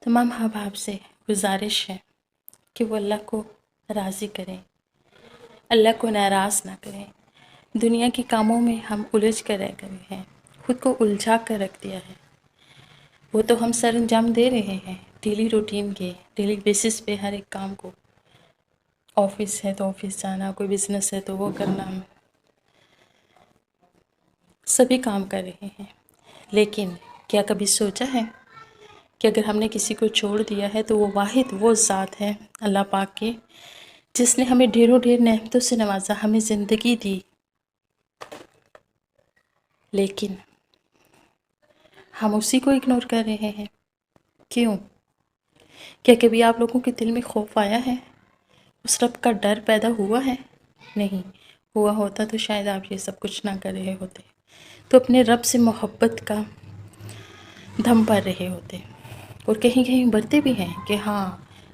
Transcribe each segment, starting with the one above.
تمام احباب سے گزارش ہے کہ وہ اللہ کو راضی کریں، اللہ کو ناراض نہ کریں۔ دنیا کے کاموں میں ہم الجھ کر رہ گئے ہیں، خود کو الجھا کر رکھ دیا ہے۔ وہ تو ہم سر انجام دے رہے ہیں ڈیلی روٹین کے، ڈیلی بیسس پہ ہر ایک کام کو۔ آفس ہے تو آفس جانا، کوئی بزنس ہے تو وہ کرنا، سبھی کام کر رہے ہیں۔ لیکن کیا کبھی سوچا ہے کہ اگر ہم نے کسی کو چھوڑ دیا ہے تو وہ واحد وہ ذات ہے اللہ پاک کی، جس نے ہمیں ڈھیروں ڈھیر نعمتوں سے نوازا، ہمیں زندگی دی، لیکن ہم اسی کو اگنور کر رہے ہیں۔ کیوں؟ کیا کبھی آپ لوگوں کے دل میں خوف آیا ہے؟ اس رب کا ڈر پیدا ہوا ہے؟ نہیں ہوا ہوتا تو شاید آپ یہ سب کچھ نہ کر رہے ہوتے، تو اپنے رب سے محبت کا دم بھر رہے ہوتے، اور کہیں کہیں بھرتے بھی ہیں کہ ہاں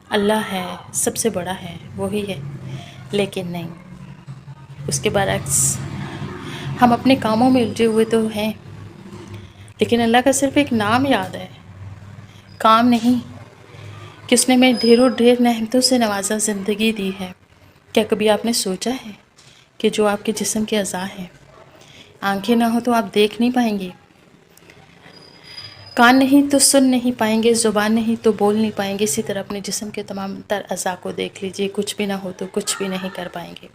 اللہ ہے، سب سے بڑا ہے، وہی ہے۔ لیکن نہیں، اس کے برعکس ہم اپنے کاموں میں الجھے ہوئے تو ہیں، لیکن اللہ کا صرف ایک نام یاد ہے، کام نہیں، کہ اس نے میں ڈھیروں ڈھیر نعمتوں سے نوازا، زندگی دی ہے۔ کیا کبھی آپ نے سوچا ہے کہ جو آپ کے جسم کے اعضاء ہیں، آنکھیں نہ ہو تو آپ دیکھ نہیں پائیں گے، کان نہیں تو سن نہیں پائیں گے، زبان نہیں تو بول نہیں پائیں گے، اسی طرح اپنے جسم کے تمام تر اعضاء کو دیکھ لیجئے، کچھ بھی نہ ہو تو کچھ بھی نہیں کر پائیں گے۔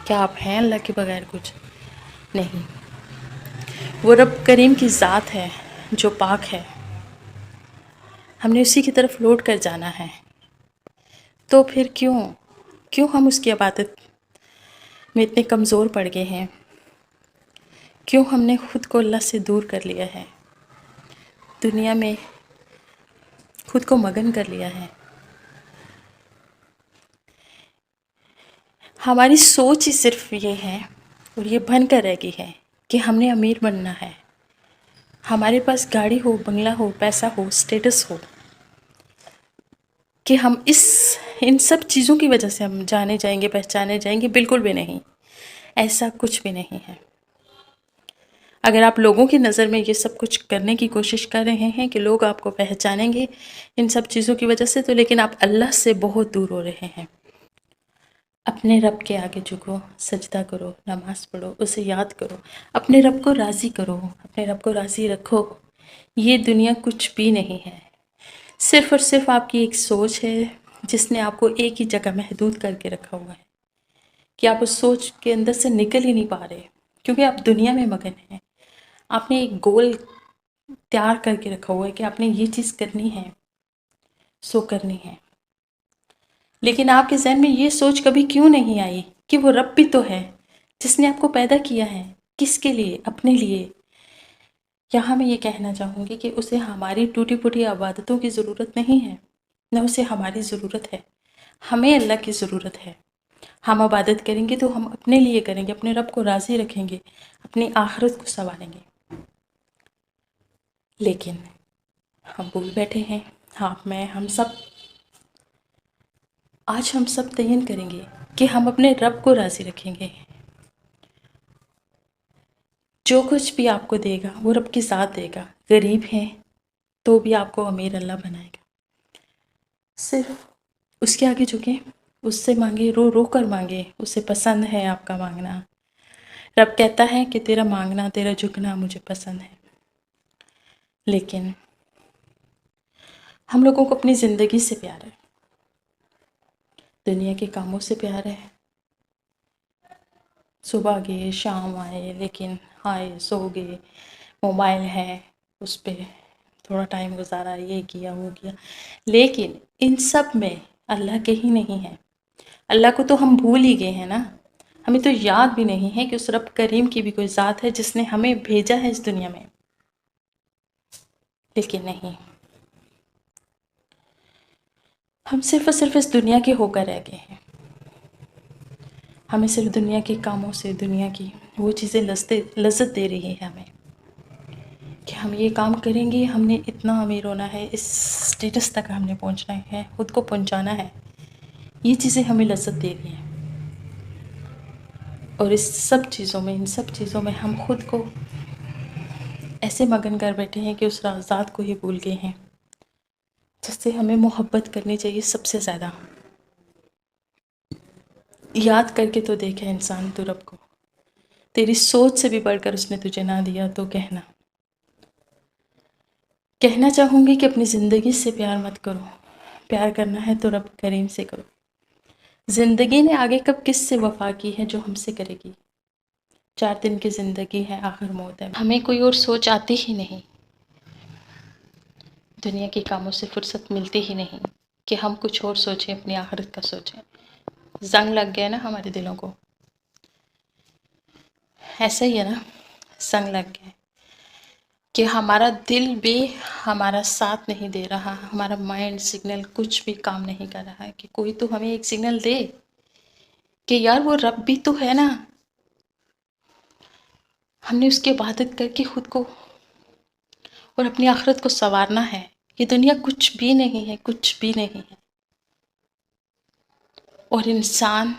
کیا آپ ہیں اللہ کے بغیر کچھ؟ نہیں۔ وہ رب کریم کی ذات ہے جو پاک ہے، ہم نے اسی کی طرف لوٹ کر جانا ہے۔ تو پھر کیوں ہم اس کی عبادت میں اتنے کمزور پڑ گئے ہیں؟ کیوں ہم نے خود کو اللہ سے دور کر لیا ہے، دنیا میں خود کو مگن کر لیا ہے؟ ہماری سوچ ہی صرف یہ ہے، اور یہ بن کر رہ گئی ہے کہ ہم نے امیر بننا ہے، ہمارے پاس گاڑی ہو، بنگلہ ہو، پیسہ ہو، سٹیٹس ہو، کہ ہم ان سب چیزوں کی وجہ سے ہم جانے جائیں گے، پہچانے جائیں گے۔ بالکل بھی نہیں، ایسا کچھ بھی نہیں ہے۔ اگر آپ لوگوں کی نظر میں یہ سب کچھ کرنے کی کوشش کر رہے ہیں کہ لوگ آپ کو پہچانیں گے ان سب چیزوں کی وجہ سے، تو لیکن آپ اللہ سے بہت دور ہو رہے ہیں۔ اپنے رب کے آگے جھکو، سجدہ کرو، نماز پڑھو، اسے یاد کرو، اپنے رب کو راضی کرو، اپنے رب کو راضی رکھو۔ یہ دنیا کچھ بھی نہیں ہے، صرف اور صرف آپ کی ایک سوچ ہے جس نے آپ کو ایک ہی جگہ محدود کر کے رکھا ہوا ہے، کہ آپ اس سوچ کے اندر سے نکل ہی نہیں پا رہے، کیونکہ آپ دنیا میں مگن ہیں۔ آپ نے ایک گول تیار کر کے رکھا ہوا ہے کہ آپ نے یہ چیز کرنی ہے، سو کرنی ہے، لیکن آپ کے ذہن میں یہ سوچ کبھی کیوں نہیں آئی کہ وہ رب بھی تو ہے جس نے آپ کو پیدا کیا ہے؟ کس کے لیے؟ اپنے لیے۔ یہاں میں یہ کہنا چاہوں گی کہ اسے ہماری ٹوٹی پھوٹی عبادتوں کی ضرورت نہیں ہے، نہ اسے ہماری ضرورت ہے، ہمیں اللہ کی ضرورت ہے۔ ہم عبادت کریں گے تو ہم اپنے لیے کریں گے، اپنے رب کو راضی رکھیں گے، اپنی آخرت کو سنواریں گے۔ لیکن ہم بھول بیٹھے ہیں، آپ میں، ہم سب، آج ہم سب تعین کریں گے کہ ہم اپنے رب کو راضی رکھیں گے۔ جو کچھ بھی آپ کو دے گا وہ رب کی ذات دے گا۔ غریب ہیں تو بھی آپ کو امیر اللہ بنائے گا۔ صرف اس کے آگے جھکیں، اس سے مانگے، رو رو کر مانگے، اسے پسند ہے آپ کا مانگنا۔ رب کہتا ہے کہ تیرا مانگنا، تیرا جھکنا مجھے پسند ہے۔ لیکن ہم لوگوں کو اپنی زندگی سے پیار ہے، دنیا کے کاموں سے پیار ہے۔ صبح گئے، شام آئے، لیکن آئے، سو گئے، موبائل ہے، اس پہ تھوڑا ٹائم گزارا، یہ کیا وہ کیا، لیکن ان سب میں اللہ کہیں نہیں ہے۔ اللہ کو تو ہم بھول ہی گئے ہیں نا، ہمیں تو یاد بھی نہیں ہے کہ اس رب کریم کی بھی کوئی ذات ہے جس نے ہمیں بھیجا ہے اس دنیا میں۔ لیکن نہیں، ہم صرف اور صرف اس دنیا کے ہو کر رہ گئے ہیں۔ ہمیں صرف دنیا کے کاموں سے، دنیا کی وہ چیزیں لذت دے رہی ہے ہمیں، کہ ہم یہ کام کریں گے، ہم نے اتنا امیر ہونا ہے، اس سٹیٹس تک ہم نے پہنچنا ہے، خود کو پہنچانا ہے۔ یہ چیزیں ہمیں لذت دے رہی ہیں، اور اس سب چیزوں میں، ان سب چیزوں میں ہم خود کو ایسے مگن کر بیٹھے ہیں کہ اس ذات کو ہی بھول گئے ہیں۔ جس سے ہمیں محبت کرنی چاہیے سب سے زیادہ. یاد کر کے تو دیکھے انسان تو رب کو، تیری سوچ سے بھی بڑھ کر اس نے تجھے نہ دیا تو کہنا چاہوں گی کہ اپنی زندگی سے پیار مت کرو. پیار کرنا ہے تو رب کریم سے کرو. زندگی نے آگے کب کس سے وفا کی ہے جو ہم سے کرے گی. 4 دن کی زندگی ہے، آخر موت ہے. ہمیں کوئی اور سوچ آتی ہی نہیں، دنیا کے کاموں سے فرصت ملتی ہی نہیں کہ ہم کچھ اور سوچیں، اپنی آخرت کا سوچیں. زنگ لگ گیا نا ہمارے دلوں کو، ایسا ہی ہے نا، زنگ لگ گیا کہ ہمارا دل بھی ہمارا ساتھ نہیں دے رہا، ہمارا مائنڈ سگنل کچھ بھی کام نہیں کر رہا ہے کہ کوئی تو ہمیں ایک سگنل دے کہ یار وہ رب بھی تو ہے نا. ہم نے اس کی عبادت کر کے خود کو اور اپنی آخرت کو سنوارنا ہے. یہ دنیا کچھ بھی نہیں ہے، کچھ بھی نہیں ہے، اور انسان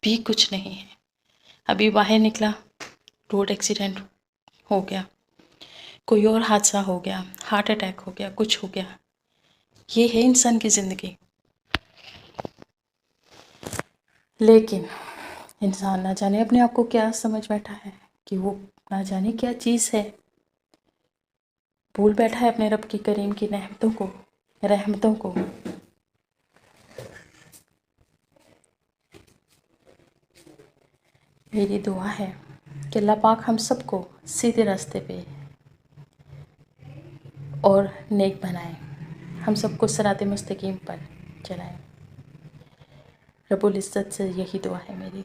بھی کچھ نہیں ہے. ابھی باہر نکلا، روڈ ایکسیڈنٹ ہو گیا، کوئی اور حادثہ ہو گیا، ہارٹ اٹیک ہو گیا، کچھ ہو گیا. یہ ہے انسان کی زندگی. لیکن انسان نہ جانے اپنے آپ کو کیا سمجھ بیٹھا ہے کہ وہ نہ جانے کیا چیز ہے. بھول بیٹھا ہے اپنے رب کی کریم کی رحمتوں کو. میری دعا ہے کہ اللہ پاک ہم سب کو سیدھے راستے پہ اور نیک بنائے، ہم سب کو صراط مستقیم پر چلائے. رب العزت سے یہی دعا ہے میری.